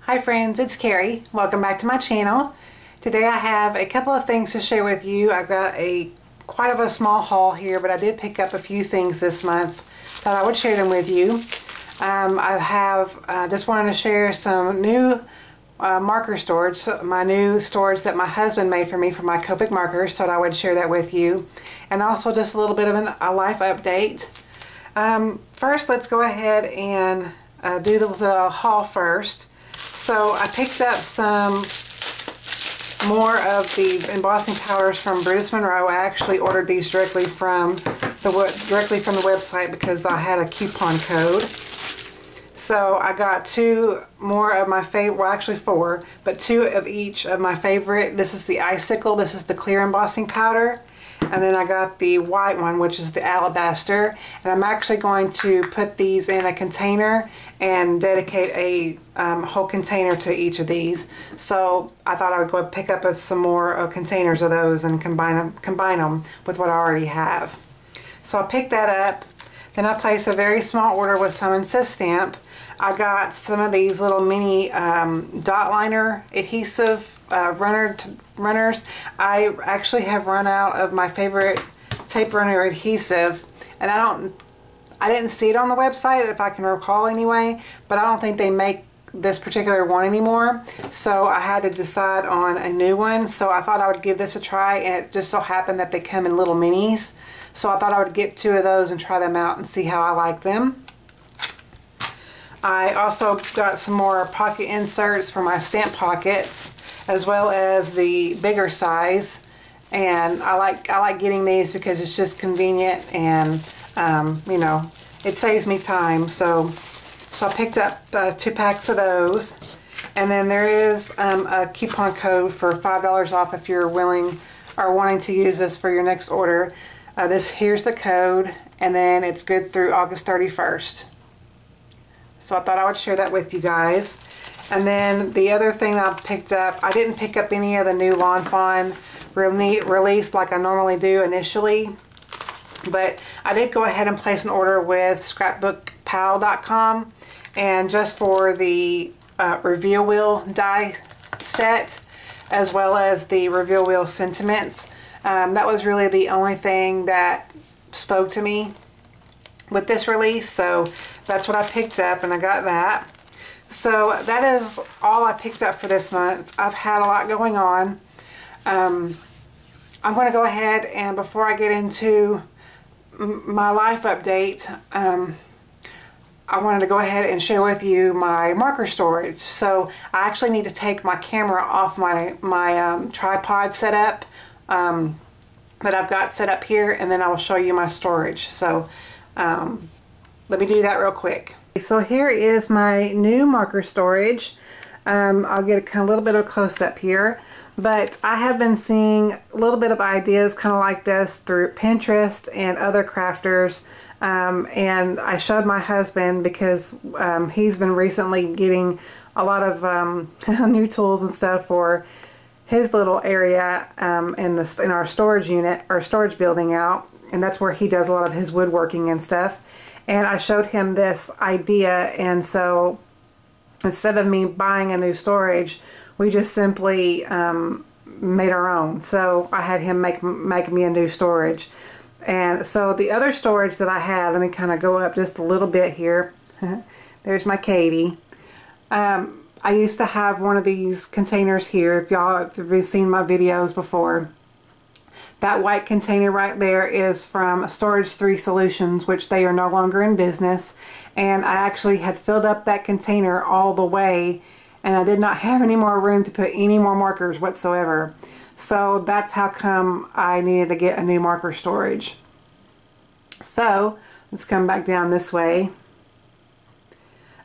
Hi friends, it's Carrie. Welcome back to my channel. Today I have a couple of things to share with you. I've got quite of a small haul here, but I did pick up a few things this month. Thought I would share them with you. Just wanted to share some new marker storage, my new storage that my husband made for me for my Copic markers. Thought I would share that with you. And also just a little bit of a life update. First, let's go ahead and do the haul first. So I picked up some more of the embossing powders from Bruce Monroe. I actually ordered these directly from the website because I had a coupon code. So I got two more of my favorite, well actually four, but two of each of my favorite. This is the Icicle, this is the clear embossing powder. And then I got the white one, which is the Alabaster. And I'm actually going to put these in a container and dedicate a whole container to each of these. So I thought I would go pick up some more containers of those and combine them with what I already have. So I picked that up. Then I placed a very small order with some Insist Stamp. I got some of these little mini dot liner adhesive runners. I actually have run out of my favorite tape runner adhesive, and I didn't see it on the website, if I can recall anyway, but I don't think they make this particular one anymore, so I had to decide on a new one. So I thought I would give this a try, and it just so happened that they come in little minis, so I thought I would get two of those and try them out and see how I like them. I also got some more pocket inserts for my stamp pockets, as well as the bigger size, and I like getting these because it's just convenient, and you know, it saves me time. So I picked up 2 packs of those, and then there is a coupon code for $5 off if you're willing or wanting to use this for your next order. Here's the code, and then it's good through August 31st. So I thought I would share that with you guys. And then the other thing that I picked up, I didn't pick up any of the new Lawn Fawn release like I normally do initially, but I did go ahead and place an order with scrapbookpal.com, and just for the reveal wheel die set, as well as the reveal wheel sentiments. That was really the only thing that spoke to me with this release, so that's what I picked up, and I got that. So that is all I picked up for this month. I've had a lot going on. I'm going to go ahead, and before I get into my life update, I wanted to go ahead and share with you my marker storage. So I actually need to take my camera off my tripod setup that I've got set up here, and then I will show you my storage. So let me do that real quick. So here is my new marker storage. I'll get a little bit of a close-up here, but I have been seeing a little bit of ideas kind of like this through Pinterest and other crafters, and I showed my husband because he's been recently getting a lot of new tools and stuff for his little area in our storage unit, our storage building out, and that's where he does a lot of his woodworking and stuff. And I showed him this idea, and so instead of me buying a new storage, we just simply made our own. So I had him make me a new storage. And so the other storage that I had, let me kind of go up just a little bit here. There's my Katie. I used to have one of these containers here, if y'all have seen my videos before. That white container right there is from Storage 3 Solutions, which they are no longer in business. And I actually had filled up that container all the way, and I did not have any more room to put any more markers whatsoever. So that's how come I needed to get a new marker storage. So let's come back down this way.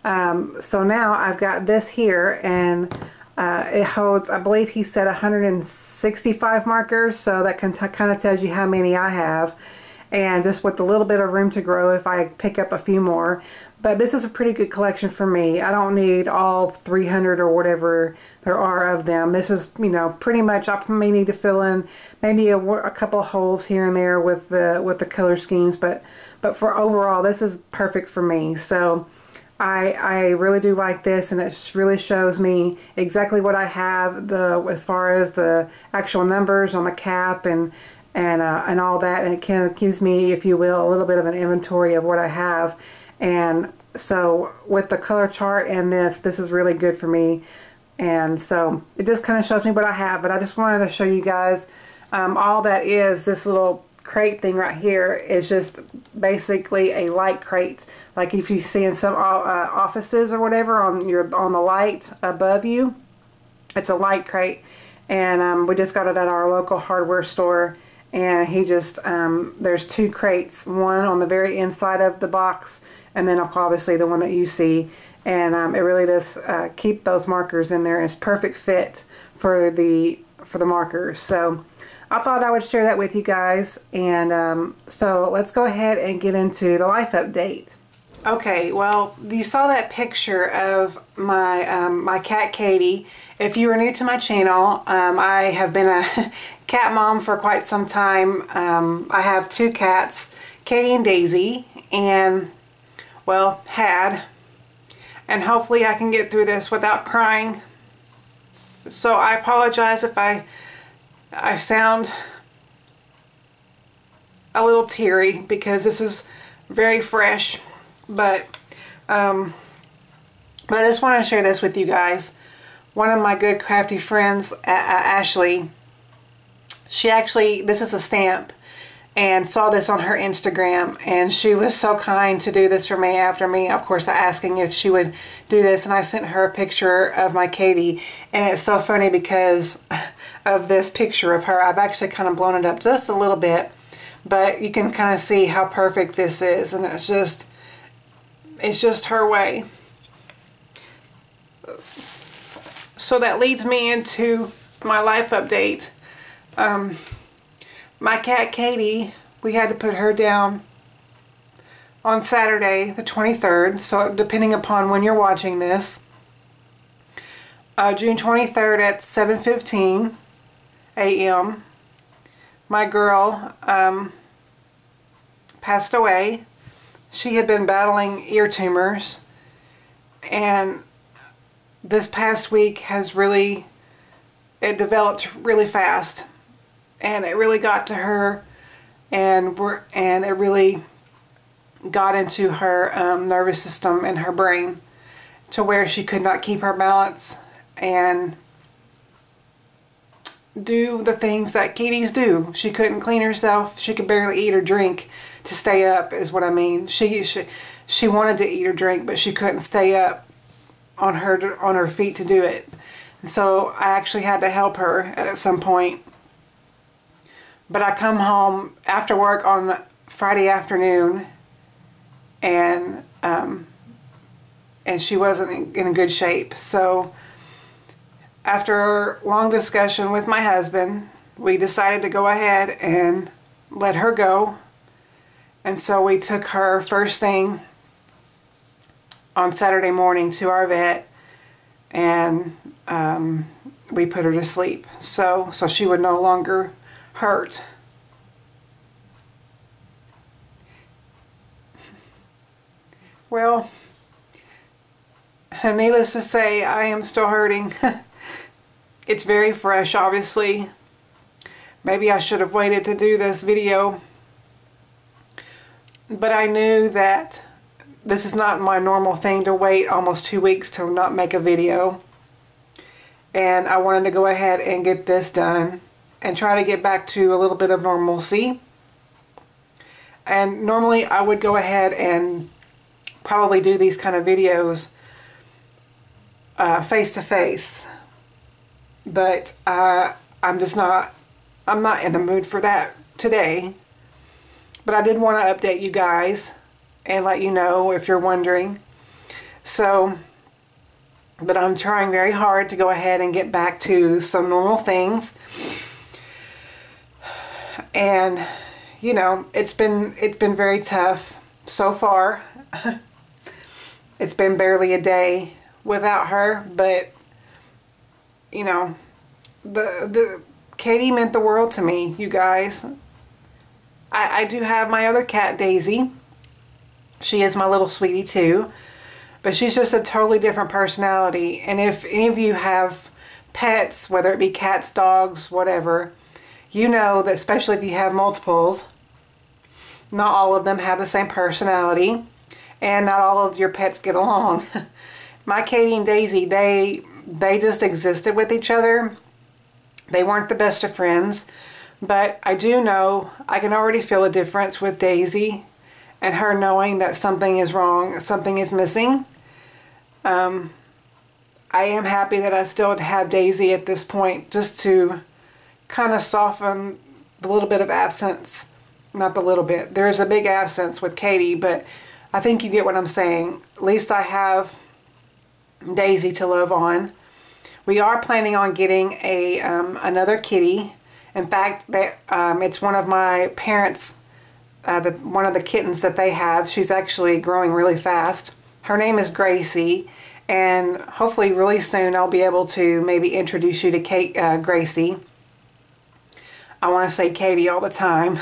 So now I've got this here, and it holds, I believe he said 165 markers, so that kind of tells you how many I have, and just with a little bit of room to grow if I pick up a few more. But this is a pretty good collection for me. I don't need all 300 or whatever there are of them. This is, you know, pretty much, I may need to fill in maybe a couple holes here and there with the color schemes, but for overall, this is perfect for me. So I really do like this, and it really shows me exactly what I have, as far as the actual numbers on the cap and all that, and it kind of gives me, if you will, a little bit of an inventory of what I have. And so with the color chart and this is really good for me. And so it just kind of shows me what I have. But I just wanted to show you guys all that is. This little crate thing right here is just basically a light crate, like if you see in some offices or whatever on the light above you. It's a light crate, and we just got it at our local hardware store. And he just there's 2 crates, one on the very inside of the box, and then obviously the one that you see. And it really does keep those markers in there. It's perfect fit for the markers. So I thought I would share that with you guys. And so let's go ahead and get into the life update. Okay, well, you saw that picture of my my cat Katie. If you are new to my channel, I have been a cat mom for quite some time. I have 2 cats, Katie and Daisy, and well, had. And hopefully I can get through this without crying. So I apologize if I sound a little teary, because this is very fresh. But I just want to share this with you guys. One of my good crafty friends, Ashley, this is a stamp, and saw this on her Instagram, and she was so kind to do this for me after me, of course, asking if she would do this. And I sent her a picture of my Katie, and it's so funny because of this picture of her. I've actually kind of blown it up just a little bit, but you can kind of see how perfect this is, and it's just her way. So that leads me into my life update. My cat Katie, we had to put her down on Saturday the 23rd, so depending upon when you're watching this, June 23rd at 7:15 a.m. my girl passed away. She had been battling ear tumors, and this past week has it developed really fast, and it really got to her, and it really got into her nervous system and her brain, to where she could not keep her balance and do the things that Kitties do. She couldn't clean herself. She could barely eat or drink to stay up, is what I mean. She wanted to eat or drink, but she couldn't stay up on her feet to do it. And so I actually had to help her at some point. But I come home after work on Friday afternoon, and she wasn't in good shape. So after a long discussion with my husband, we decided to go ahead and let her go. And so we took her first thing on Saturday morning to our vet, and we put her to sleep so she would no longer hurt. Well, needless to say, I am still hurting. It's very fresh, obviously. Maybe I should have waited to do this video, but I knew that this is not my normal thing to wait almost 2 weeks to not make a video. And I wanted to go ahead and get this done and try to get back to a little bit of normalcy. And normally I would go ahead and probably do these kind of videos face to face. But I'm not in the mood for that today. But I did want to update you guys and let you know if you're wondering. So, but I'm trying very hard to go ahead and get back to some normal things. And you know, it's been very tough so far. It's been barely a day without her, but you know, the Katie meant the world to me, you guys. I do have my other cat, Daisy. She is my little sweetie too. But she's just a totally different personality. And if any of you have pets, whether it be cats, dogs, whatever, you know that especially if you have multiples, not all of them have the same personality, and not all of your pets get along. My Katie and Daisy, they just existed with each other. They weren't the best of friends, but I do know, I can already feel a difference with Daisy and her knowing that something is wrong, something is missing. I am happy that I still have Daisy at this point, just to kind of soften the little bit of absence. Not the little bit. There is a big absence with Katie, but I think you get what I'm saying. At least I have Daisy to love on. We are planning on getting another kitty. In fact, it's one of my parents' one of the kittens that they have. She's actually growing really fast. Her name is Gracie, and hopefully really soon I'll be able to maybe introduce you to Gracie. I want to say Katie all the time.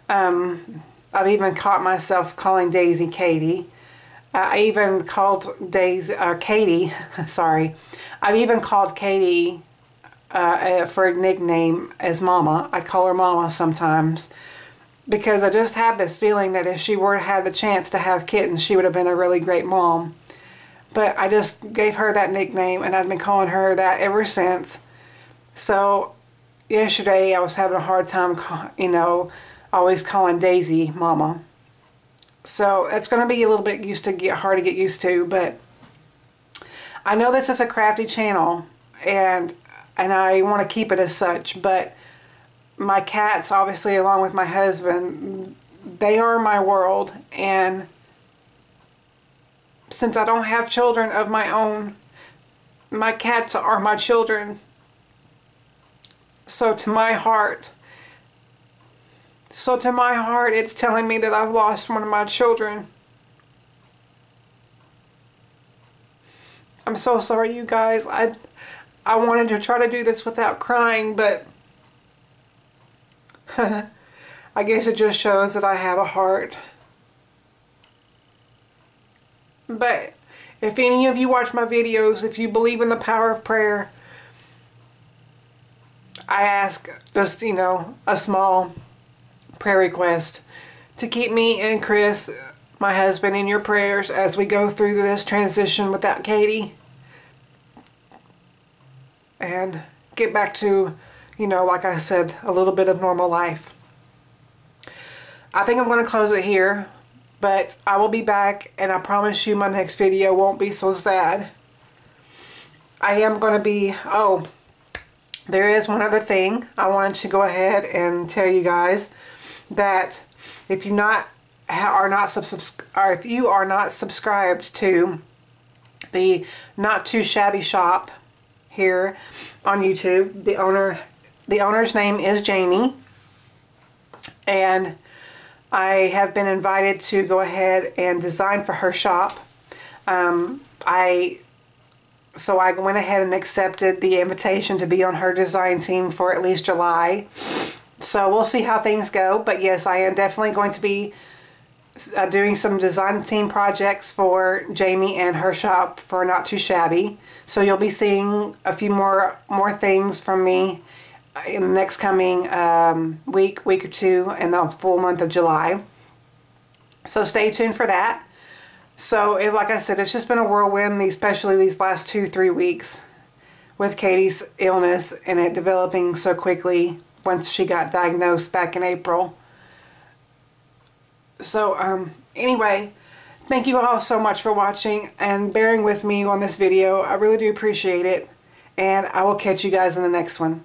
I've even caught myself calling Daisy Katie. I even called Katie, sorry. I've even called Katie for a nickname as Mama. I call her Mama sometimes, because I just have this feeling that if she were to have the chance to have kittens, she would have been a really great mom. But I just gave her that nickname, and I've been calling her that ever since. So yesterday I was having a hard time, always calling Daisy Mama. So it's going to be a little bit hard to get used to, but I know this is a crafty channel, and I want to keep it as such, but my cats, obviously, along with my husband, they are my world, and since I don't have children of my own, my cats are my children. So to my heart, it's telling me that I've lost one of my children. I'm so sorry, you guys. I wanted to try to do this without crying, but I guess it just shows that I have a heart. But if any of you watch my videos, if you believe in the power of prayer, I ask just, a small prayer request to keep me and Chris, my husband, in your prayers as we go through this transition without Katie, and get back to, like I said, a little bit of normal life. I think I'm going to close it here, but I will be back, and I promise you my next video won't be so sad. I am going to be, there is one other thing I wanted to go ahead and tell you guys, that if you are not subscribed to the Not Too Shabby shop here on YouTube, the owner's name is Jamie, and I have been invited to go ahead and design for her shop. So I went ahead and accepted the invitation to be on her design team for at least July. So we'll see how things go. But yes, I am definitely going to be doing some design team projects for Jamie and her shop for Not Too Shabby. So you'll be seeing a few more things from me in the next coming week or two in the full month of July. So stay tuned for that. So like I said, it's just been a whirlwind, especially these last 2-3 weeks with Katie's illness and it developing so quickly once she got diagnosed back in April. So anyway, thank you all so much for watching and bearing with me on this video. I really do appreciate it, and I will catch you guys in the next one.